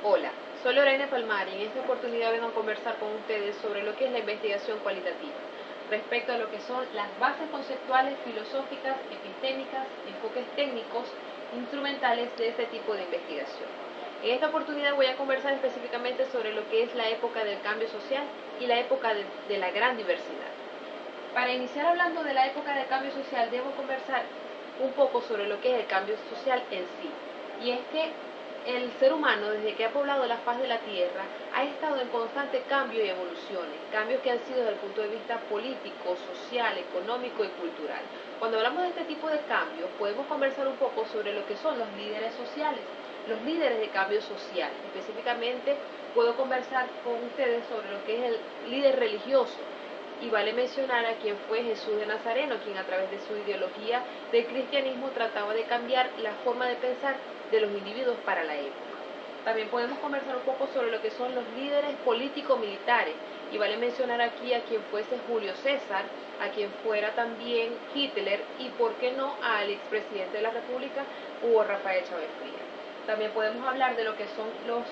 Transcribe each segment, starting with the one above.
Hola, soy Lorena Palmar y en esta oportunidad vengo a conversar con ustedes sobre lo que es la investigación cualitativa, respecto a lo que son las bases conceptuales, filosóficas, epistémicas, enfoques técnicos, instrumentales de este tipo de investigación. En esta oportunidad voy a conversar específicamente sobre lo que es la época del cambio social y la época de la gran diversidad. Para iniciar hablando de la época del cambio social, debo conversar un poco sobre lo que es el cambio social en sí. Y es que el ser humano, desde que ha poblado la faz de la Tierra, ha estado en constante cambio y evoluciones, cambios que han sido desde el punto de vista político, social, económico y cultural. Cuando hablamos de este tipo de cambios, podemos conversar un poco sobre lo que son los líderes sociales, los líderes de cambio social. Específicamente, puedo conversar con ustedes sobre lo que es el líder religioso. Y vale mencionar a quien fue Jesús de Nazareno, quien a través de su ideología del cristianismo trataba de cambiar la forma de pensar de los individuos para la época. También podemos conversar un poco sobre lo que son los líderes político-militares, y vale mencionar aquí a quien fuese Julio César, a quien fuera también Hitler, y por qué no al expresidente de la República, Hugo Rafael Chávez Frías. También podemos hablar de lo que son los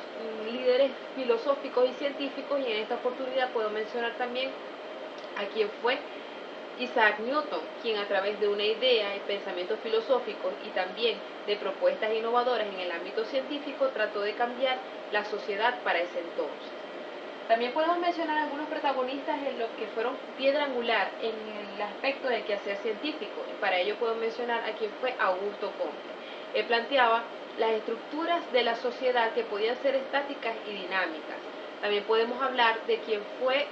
líderes filosóficos y científicos, y en esta oportunidad puedo mencionar también a quien fue Isaac Newton, quien a través de una idea y pensamientos filosóficos y también de propuestas innovadoras en el ámbito científico trató de cambiar la sociedad para ese entonces. También podemos mencionar algunos protagonistas en lo que fueron piedra angular en el aspecto del quehacer científico. Para ello puedo mencionar a quien fue Augusto Comte. Él planteaba las estructuras de la sociedad que podían ser estáticas y dinámicas. También podemos hablar de quien fue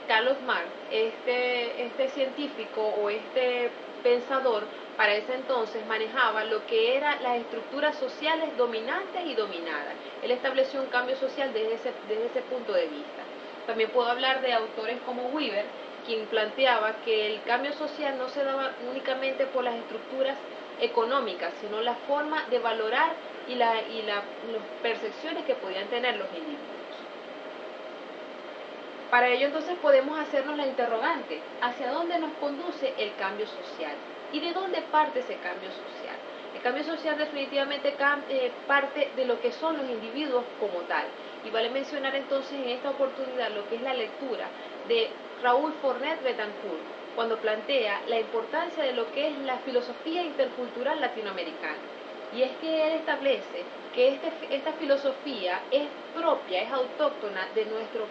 Carlos Marx, este científico o este pensador, para ese entonces manejaba lo que eran las estructuras sociales dominantes y dominadas. Él estableció un cambio social desde ese punto de vista. También puedo hablar de autores como Weber, quien planteaba que el cambio social no se daba únicamente por las estructuras económicas, sino la forma de valorar y las percepciones que podían tener los individuos. Para ello entonces podemos hacernos la interrogante, ¿hacia dónde nos conduce el cambio social? ¿Y de dónde parte ese cambio social? El cambio social definitivamente parte de lo que son los individuos como tal. Y vale mencionar entonces en esta oportunidad lo que es la lectura de Raúl Fornet Betancourt, cuando plantea la importancia de lo que es la filosofía intercultural latinoamericana. Y es que él establece que esta filosofía es propia, es autóctona de nuestro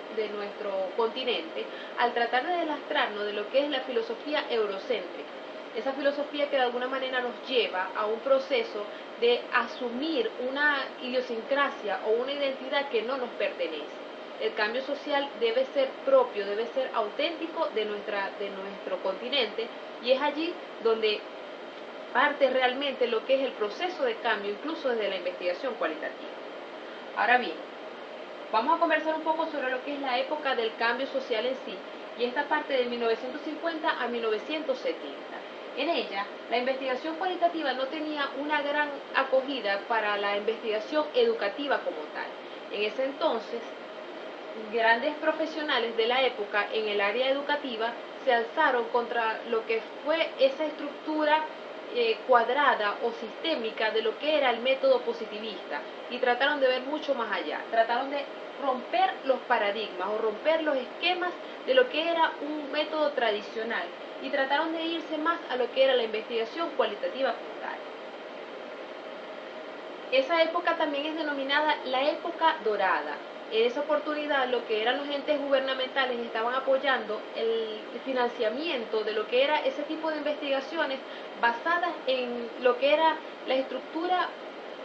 continente, al tratar de deslastrarnos de lo que es la filosofía eurocéntrica. Esa filosofía que de alguna manera nos lleva a un proceso de asumir una idiosincrasia o una identidad que no nos pertenece. El cambio social debe ser propio, debe ser auténtico de nuestro continente, y es allí donde parte realmente lo que es el proceso de cambio, incluso desde la investigación cualitativa. Ahora bien, vamos a conversar un poco sobre lo que es la época del cambio social en sí, y esta parte de 1950 a 1970. En ella, la investigación cualitativa no tenía una gran acogida para la investigación educativa como tal. En ese entonces, grandes profesionales de la época en el área educativa se alzaron contra lo que fue esa estructura cuadrada o sistémica de lo que era el método positivista, y trataron de ver mucho más allá, trataron de romper los paradigmas o romper los esquemas de lo que era un método tradicional, y trataron de irse más a lo que era la investigación cualitativa como tal. Esa época también es denominada la época dorada. En esa oportunidad lo que eran los entes gubernamentales estaban apoyando el financiamiento de lo que era ese tipo de investigaciones basadas en lo que era la estructura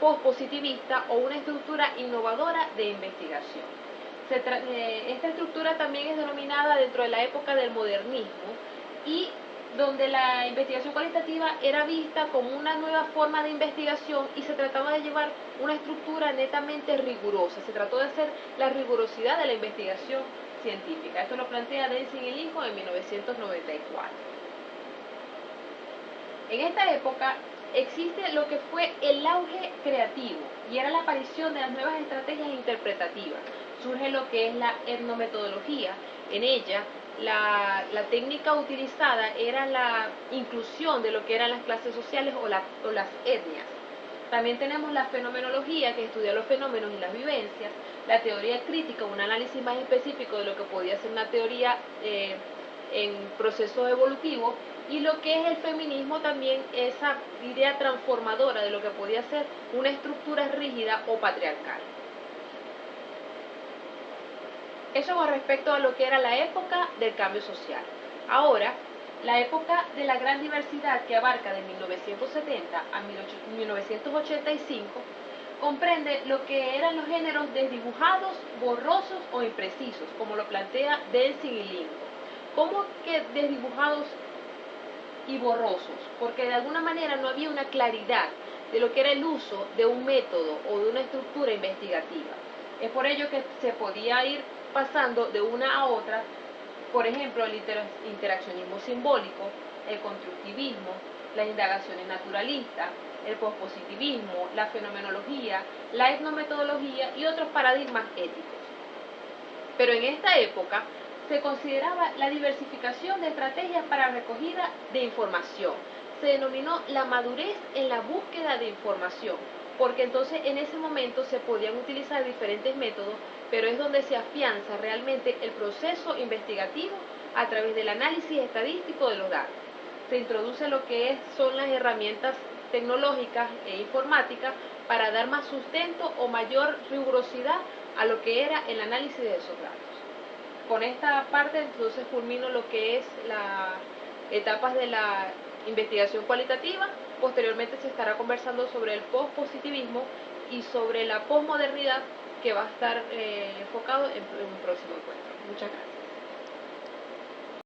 postpositivista o una estructura innovadora de investigación. Esta estructura también es denominada dentro de la época del modernismo, y donde la investigación cualitativa era vista como una nueva forma de investigación y se trataba de llevar una estructura netamente rigurosa. Se trató de hacer la rigurosidad de la investigación científica. Esto lo plantea Denzin y Lincoln en 1994. En esta época existe lo que fue el auge creativo, y era la aparición de las nuevas estrategias interpretativas. Surge lo que es la etnometodología. En ella, la técnica utilizada era la inclusión de lo que eran las clases sociales o las etnias. También tenemos la fenomenología, que estudia los fenómenos y las vivencias, la teoría crítica, un análisis más específico de lo que podía ser una teoría en procesos evolutivos, y lo que es el feminismo también, esa idea transformadora de lo que podía ser una estructura rígida o patriarcal. Eso con respecto a lo que era la época del cambio social. Ahora, la época de la gran diversidad, que abarca de 1970 a 1985, comprende lo que eran los géneros desdibujados, borrosos o imprecisos, como lo plantea Delsing y Lingo. ¿Cómo que desdibujados y borrosos? Porque de alguna manera no había una claridad de lo que era el uso de un método o de una estructura investigativa. Es por ello que se podía ir pasando de una a otra, por ejemplo, el interaccionismo simbólico, el constructivismo, las indagaciones naturalistas, el pospositivismo, la fenomenología, la etnometodología y otros paradigmas éticos. Pero en esta época se consideraba la diversificación de estrategias para recogida de información. Se denominó la madurez en la búsqueda de información, porque entonces en ese momento se podían utilizar diferentes métodos, pero es donde se afianza realmente el proceso investigativo a través del análisis estadístico de los datos. Se introduce lo que son las herramientas tecnológicas e informáticas para dar más sustento o mayor rigurosidad a lo que era el análisis de esos datos. Con esta parte entonces culmino lo que es las etapas de la investigación cualitativa. Posteriormente se estará conversando sobre el pospositivismo y sobre la posmodernidad, que va a estar enfocado en un próximo encuentro. Muchas gracias.